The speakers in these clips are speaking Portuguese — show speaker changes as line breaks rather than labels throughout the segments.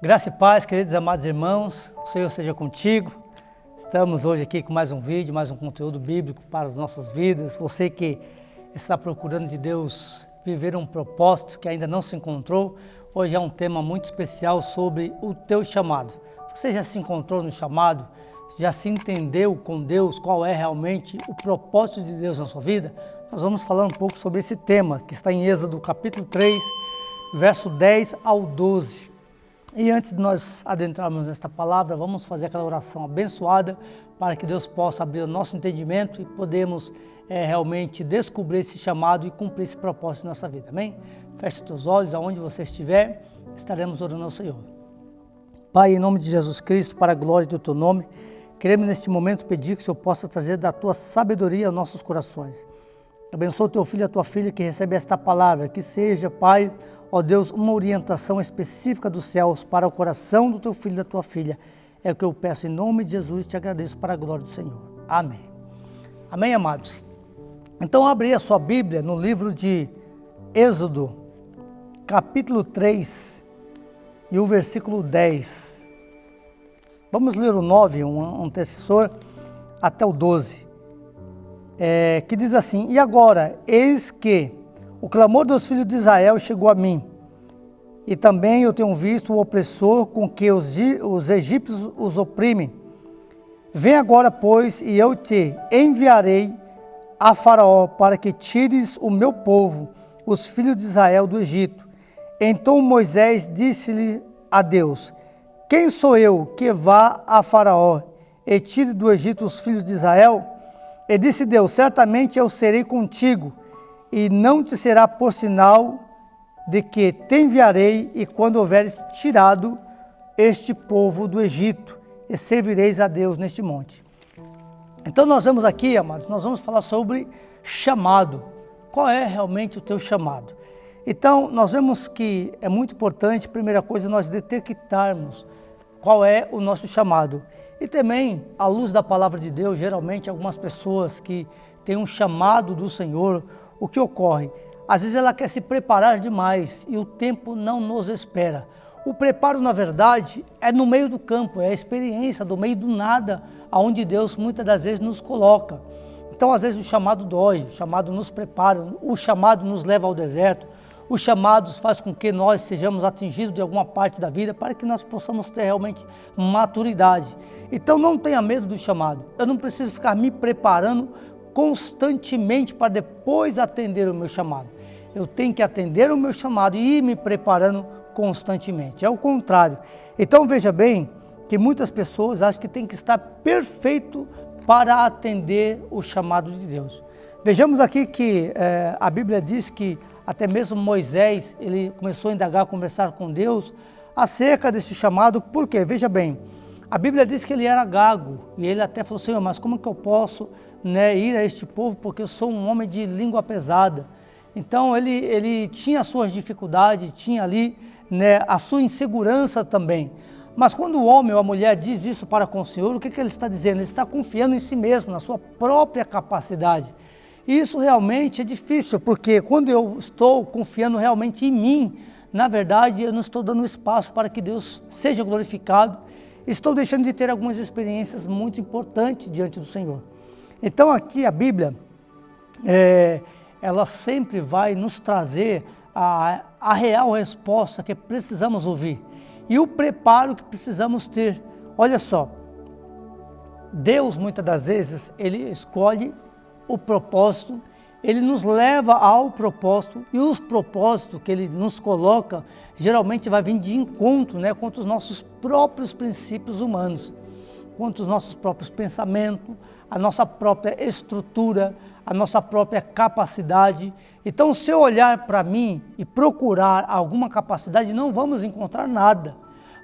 Graça e paz, queridos e amados irmãos, o Senhor seja contigo. Estamos hoje aqui com mais um vídeo, mais um conteúdo bíblico para as nossas vidas. Você que está procurando de Deus viver um propósito que ainda não se encontrou, hoje é um tema muito especial sobre o teu chamado. Você já se encontrou no chamado? Já se entendeu com Deus qual é realmente o propósito de Deus na sua vida? Nós vamos falar um pouco sobre esse tema que está em Êxodo capítulo 3, verso 10 ao 12. E antes de nós adentrarmos nesta palavra, vamos fazer aquela oração abençoada para que Deus possa abrir o nosso entendimento e podemos realmente descobrir esse chamado e cumprir esse propósito na nossa vida. Amém? Feche os teus olhos, aonde você estiver, estaremos orando ao Senhor. Pai, em nome de Jesus Cristo, para a glória do teu nome, queremos neste momento pedir que o Senhor possa trazer da tua sabedoria aos nossos corações. Abençoa o teu filho e a tua filha que recebe esta palavra, que seja, Pai, ó Deus, uma orientação específica dos céus para o coração do teu filho e da tua filha. É o que eu peço em nome de Jesus e te agradeço para a glória do Senhor. Amém. Amém, amados? Então, abre a sua Bíblia no livro de Êxodo, capítulo 3, e o versículo 10. Vamos ler o 9, um antecessor, até o 12. Que diz assim: E agora, eis que o clamor dos filhos de Israel chegou a mim, e também eu tenho visto o opressor com que os egípcios os oprimem. Vem agora, pois, e eu te enviarei a Faraó para que tires o meu povo, os filhos de Israel, do Egito. Então Moisés disse-lhe a Deus: Quem sou eu que vá a Faraó e tire do Egito os filhos de Israel? E disse Deus: Certamente eu serei contigo, e não te será por sinal de que te enviarei, e quando houveres tirado este povo do Egito, e servireis a Deus neste monte. Então nós vemos aqui, amados, nós vamos falar sobre chamado. Qual é realmente o teu chamado? Então nós vemos que é muito importante, primeira coisa, nós detectarmos qual é o nosso chamado. E também, à luz da palavra de Deus, geralmente algumas pessoas que têm um chamado do Senhor, o que ocorre? Às vezes ela quer se preparar demais e o tempo não nos espera. O preparo, na verdade, é no meio do campo, é a experiência do meio do nada, aonde Deus muitas das vezes nos coloca. Então, às vezes o chamado dói, o chamado nos prepara, o chamado nos leva ao deserto, o chamado faz com que nós sejamos atingidos de alguma parte da vida para que nós possamos ter realmente maturidade. Então não tenha medo do chamado. Eu não preciso ficar me preparando constantemente para depois atender o meu chamado. Eu tenho que atender o meu chamado e ir me preparando constantemente. É o contrário. Então veja bem que muitas pessoas acham que tem que estar perfeito para atender o chamado de Deus. Vejamos aqui que a Bíblia diz que até mesmo Moisés, ele começou a indagar, a conversar com Deus acerca desse chamado. Por quê? Veja bem, a Bíblia diz que ele era gago, e ele até falou: Senhor, mas como que eu posso ir a este povo, porque eu sou um homem de língua pesada. Então ele tinha as suas dificuldades, tinha ali a sua insegurança também. Mas quando o homem ou a mulher diz isso para com o Senhor, o que ele está dizendo? Ele está confiando em si mesmo, na sua própria capacidade. E isso realmente é difícil, porque quando eu estou confiando realmente em mim, na verdade eu não estou dando espaço para que Deus seja glorificado. Estou deixando de ter algumas experiências muito importantes diante do Senhor. Então aqui a Bíblia, ela sempre vai nos trazer a real resposta que precisamos ouvir e o preparo que precisamos ter. Olha só, Deus muitas das vezes, Ele escolhe o propósito, Ele nos leva ao propósito, e os propósitos que Ele nos coloca, geralmente vai vir de encontro com os nossos próprios princípios humanos, contra os nossos próprios pensamentos, a nossa própria estrutura, a nossa própria capacidade. Então, se eu olhar para mim e procurar alguma capacidade, não vamos encontrar nada,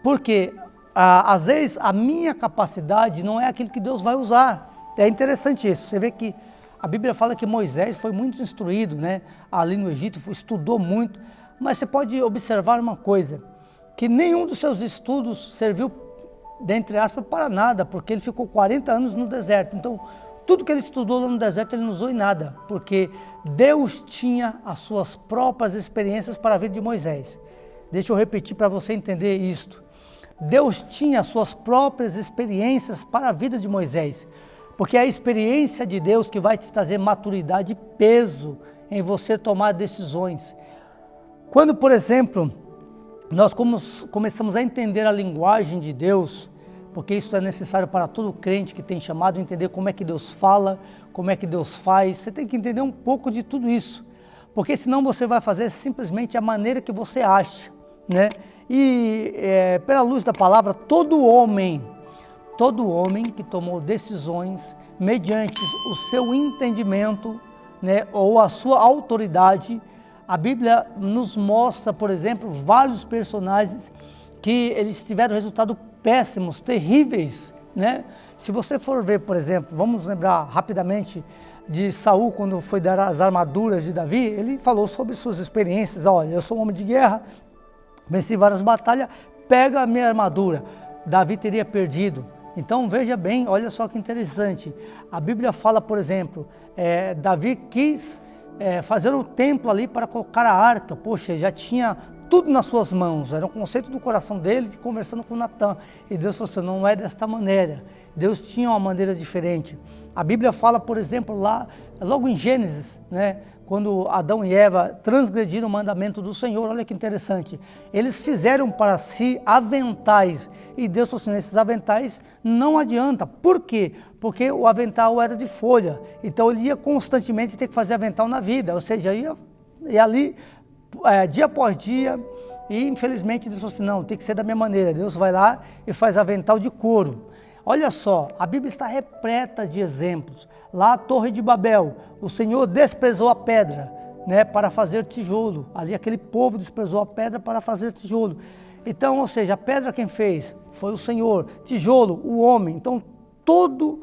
porque às vezes a minha capacidade não é aquilo que Deus vai usar. É interessante isso. Você vê que a Bíblia fala que Moisés foi muito instruído, ali no Egito, estudou muito, mas você pode observar uma coisa, que nenhum dos seus estudos serviu, dentre aspas, para nada, porque ele ficou 40 anos no deserto. Então, tudo que ele estudou lá no deserto, ele não usou em nada, porque Deus tinha as suas próprias experiências para a vida de Moisés. Deixa eu repetir para você entender isto. Deus tinha suas próprias experiências para a vida de Moisés, porque é a experiência de Deus que vai te trazer maturidade e peso em você tomar decisões. Quando, por exemplo, nós começamos a entender a linguagem de Deus, porque isso é necessário para todo crente que tem chamado, entender como é que Deus fala, como é que Deus faz, você tem que entender um pouco de tudo isso, porque senão você vai fazer simplesmente a maneira que você acha, né? E pela luz da palavra, todo homem que tomou decisões mediante o seu entendimento, né, ou a sua autoridade, a Bíblia nos mostra, por exemplo, vários personagens que eles tiveram resultados péssimos, terríveis, né? Se você for ver, por exemplo, vamos lembrar rapidamente de Saul, quando foi dar as armaduras de Davi, ele falou sobre suas experiências. Olha, eu sou um homem de guerra, venci várias batalhas, pega a minha armadura. Davi teria perdido. Então veja bem, olha só que interessante. A Bíblia fala, por exemplo, Davi quis fazer o templo ali para colocar a arca. Poxa, já tinha tudo nas suas mãos, era um conceito do coração dele, conversando com Natã. E Deus falou assim, não é desta maneira. Deus tinha uma maneira diferente. A Bíblia fala, por exemplo, lá, logo em Gênesis, né? Quando Adão e Eva transgrediram o mandamento do Senhor, olha que interessante, eles fizeram para si aventais, e Deus falou assim, esses aventais não adianta. Por quê? Porque o avental era de folha, então ele ia constantemente ter que fazer avental na vida, ou seja, ia ali dia após dia, e infelizmente Deus falou assim, não, tem que ser da minha maneira. Deus vai lá e faz avental de couro. Olha só, a Bíblia está repleta de exemplos. Lá a Torre de Babel, o Senhor desprezou a pedra, né, para fazer tijolo. Ali aquele povo desprezou a pedra para fazer tijolo. Então, ou seja, a pedra quem fez? Foi o Senhor. Tijolo, o homem. Então, todo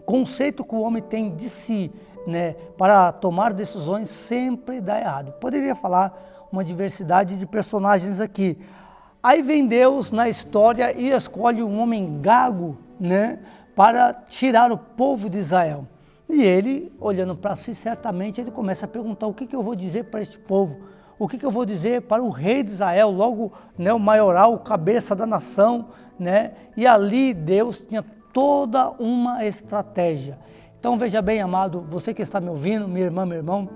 conceito que o homem tem de si, né, para tomar decisões sempre dá errado. Poderia falar uma diversidade de personagens aqui. Aí vem Deus na história e escolhe um homem gago, né, para tirar o povo de Israel. E ele, olhando para si, certamente ele começa a perguntar, o que eu vou dizer para este povo? O que eu vou dizer para o rei de Israel, logo, né, o maioral, o cabeça da nação, né? E ali Deus tinha toda uma estratégia. Então veja bem, amado, você que está me ouvindo, minha irmã, meu irmão,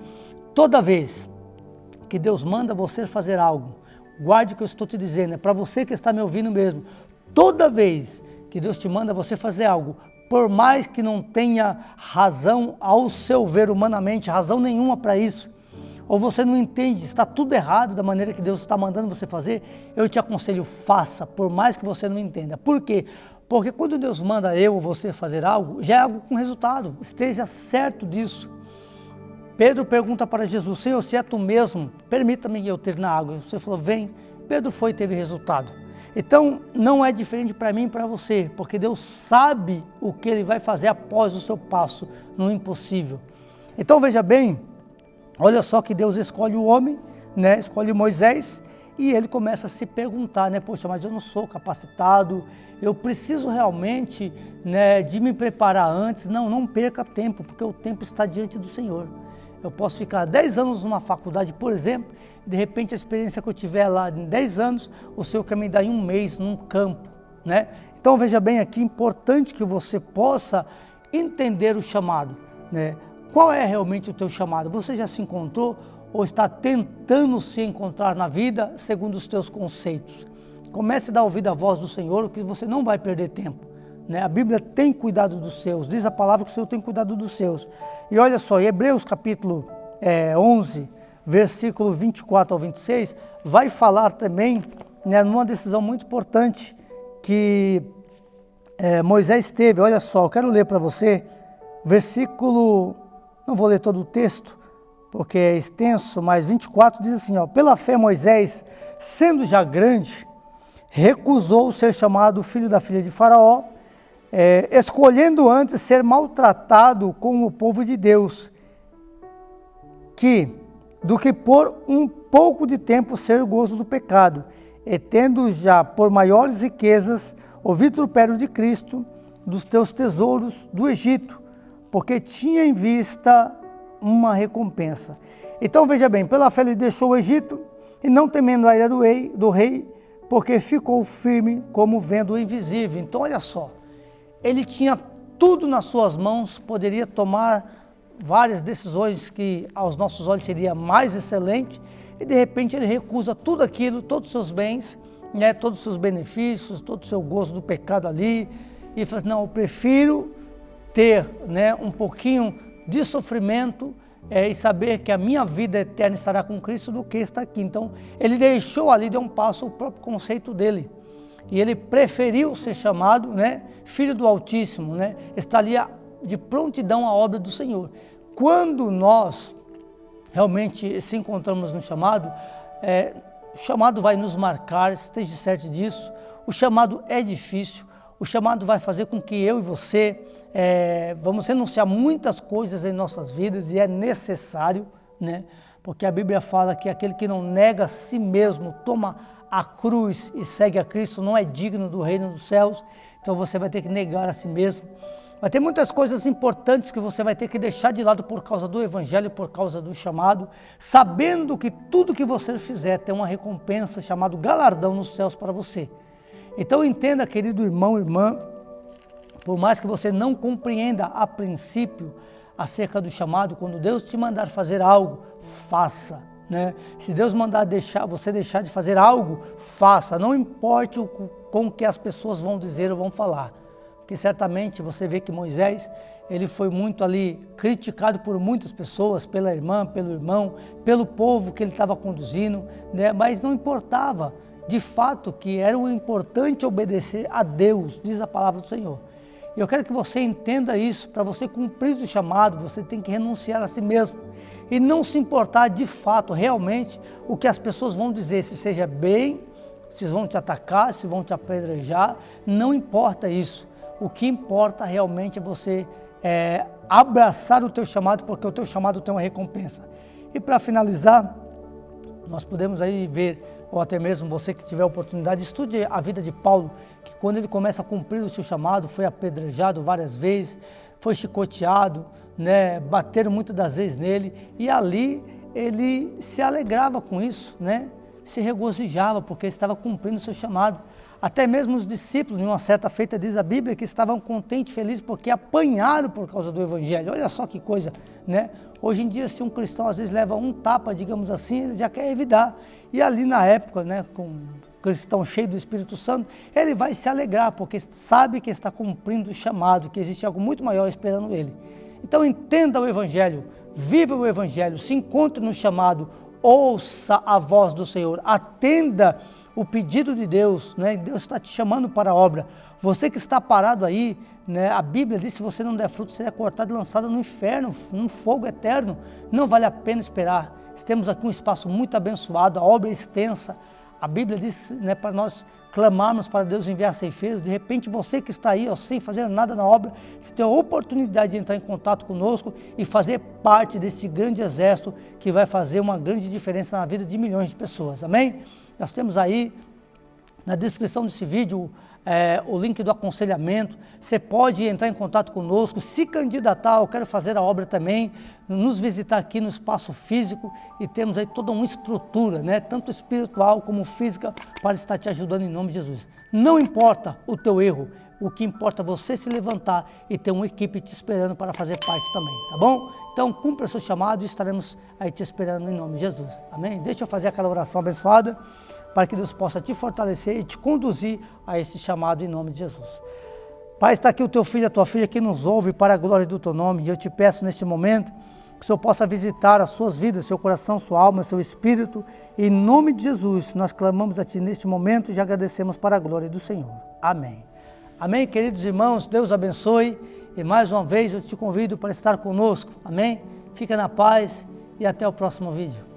toda vez que Deus manda você fazer algo, guarde o que eu estou te dizendo, é para você que está me ouvindo mesmo. Toda vez que Deus te manda você fazer algo, por mais que não tenha razão ao seu ver humanamente, razão nenhuma para isso, ou você não entende, está tudo errado da maneira que Deus está mandando você fazer, eu te aconselho, faça, por mais que você não entenda. Por quê? Porque quando Deus manda eu ou você fazer algo, já é algo com resultado, esteja certo disso. Pedro pergunta para Jesus, Senhor, se é tu mesmo, permita-me eu ter na água. Você falou, vem. Pedro foi e teve resultado. Então, não é diferente para mim e para você, porque Deus sabe o que Ele vai fazer após o seu passo no impossível. Então, veja bem, olha só que Deus escolhe o homem, né? Escolhe Moisés, e ele começa a se perguntar, né? Poxa, mas eu não sou capacitado, eu preciso realmente, né, de me preparar antes. Não perca tempo, porque o tempo está diante do Senhor. Eu posso ficar 10 anos numa faculdade, por exemplo, e de repente a experiência que eu tiver lá em 10 anos, o Senhor quer me dar em um mês num campo, né? Então veja bem aqui, importante que você possa entender o chamado, né? Qual é realmente o teu chamado? Você já se encontrou ou está tentando se encontrar na vida segundo os teus conceitos? Comece a dar ouvido à voz do Senhor, que você não vai perder tempo, né? A Bíblia tem cuidado dos seus, diz a palavra que o Senhor tem cuidado dos seus. E olha só, em Hebreus capítulo 11, versículo 24 ao 26, vai falar também, né, numa decisão muito importante que Moisés teve. Olha só, eu quero ler para você, versículo, não vou ler todo o texto, porque é extenso, mas 24 diz assim, ó, pela fé Moisés, sendo já grande, recusou ser chamado filho da filha de Faraó, escolhendo antes ser maltratado com o povo de Deus, do que por um pouco de tempo ser gozo do pecado, e tendo já por maiores riquezas o vitupério de Cristo, dos teus tesouros do Egito, porque tinha em vista uma recompensa. Então veja bem, pela fé ele deixou o Egito, e não temendo a ira do rei, porque ficou firme como vendo o invisível. Então olha só, ele tinha tudo nas suas mãos, poderia tomar várias decisões que aos nossos olhos seria mais excelente, e de repente ele recusa tudo aquilo, todos os seus bens, né, todos os seus benefícios, todo o seu gozo do pecado ali, e fala assim, não, eu prefiro ter, né, um pouquinho de sofrimento e saber que a minha vida eterna estará com Cristo do que estar aqui. Então ele deixou ali, deu um passo ao próprio conceito dele, e ele preferiu ser chamado, né, filho do Altíssimo, né, estar ali de prontidão à obra do Senhor. Quando nós realmente se encontramos no chamado, o chamado vai nos marcar, esteja certo disso. O chamado é difícil, o chamado vai fazer com que eu e você vamos renunciar muitas coisas em nossas vidas, e é necessário, né? Porque a Bíblia fala que aquele que não nega a si mesmo, toma a cruz e segue a Cristo, não é digno do reino dos céus. Então você vai ter que negar a si mesmo. Vai ter muitas coisas importantes que você vai ter que deixar de lado por causa do Evangelho, por causa do chamado, sabendo que tudo que você fizer tem uma recompensa chamada galardão nos céus para você. Então entenda, querido irmão e irmã, por mais que você não compreenda a princípio acerca do chamado, quando Deus te mandar fazer algo, faça, né? Se Deus mandar você deixar de fazer algo, faça, não importe com o que as pessoas vão dizer ou vão falar. Porque certamente você vê que Moisés, ele foi muito ali criticado por muitas pessoas, pela irmã, pelo irmão, pelo povo que ele estava conduzindo, né? Mas não importava, de fato que era o importante obedecer a Deus, diz a palavra do Senhor. E eu quero que você entenda isso, para você cumprir o chamado, você tem que renunciar a si mesmo e não se importar de fato, realmente, o que as pessoas vão dizer, se seja bem, se vão te atacar, se vão te apedrejar, não importa isso. O que importa realmente é você abraçar o teu chamado, porque o teu chamado tem uma recompensa. E para finalizar, nós podemos aí ver, ou até mesmo você que tiver a oportunidade, estude a vida de Paulo, que quando ele começa a cumprir o seu chamado, foi apedrejado várias vezes, foi chicoteado, né, bateram muitas das vezes nele, e ali ele se alegrava com isso, né, se regozijava, porque estava cumprindo o seu chamado. Até mesmo os discípulos, em uma certa feita, diz a Bíblia, que estavam contentes e felizes porque apanharam por causa do Evangelho. Olha só que coisa, né? Hoje em dia, se um cristão às vezes leva um tapa, digamos assim, ele já quer revidar. E ali na época, né, com um cristão cheio do Espírito Santo, ele vai se alegrar, porque sabe que está cumprindo o chamado, que existe algo muito maior esperando ele. Então entenda o Evangelho, viva o Evangelho, se encontre no chamado, ouça a voz do Senhor, atenda o pedido de Deus, né? Deus está te chamando para a obra. Você que está parado aí, né? A Bíblia diz que se você não der fruto, será cortado e lançado no inferno, num fogo eterno. Não vale a pena esperar. Temos aqui um espaço muito abençoado, a obra é extensa. A Bíblia diz, né, para nós clamarmos para Deus enviar ceifeiros. De repente você que está aí, ó, sem fazer nada na obra, você tem a oportunidade de entrar em contato conosco e fazer parte desse grande exército que vai fazer uma grande diferença na vida de milhões de pessoas. Amém? Nós temos aí na descrição desse vídeo o link do aconselhamento. Você pode entrar em contato conosco, se candidatar, eu quero fazer a obra também, nos visitar aqui no espaço físico, e temos aí toda uma estrutura, né, tanto espiritual como física, para estar te ajudando em nome de Jesus. Não importa o teu erro, o que importa é você se levantar e ter uma equipe te esperando para fazer parte também, tá bom? Então cumpra seu chamado e estaremos aí te esperando em nome de Jesus, amém? Deixa eu fazer aquela oração abençoada, para que Deus possa te fortalecer e te conduzir a esse chamado em nome de Jesus. Pai, está aqui o teu filho, a tua filha que nos ouve para a glória do teu nome, e eu te peço neste momento que o Senhor possa visitar as suas vidas, seu coração, sua alma, seu espírito, e em nome de Jesus nós clamamos a ti neste momento e agradecemos para a glória do Senhor. Amém. Amém, queridos irmãos, Deus abençoe, e mais uma vez eu te convido para estar conosco, amém? Fica na paz e até o próximo vídeo.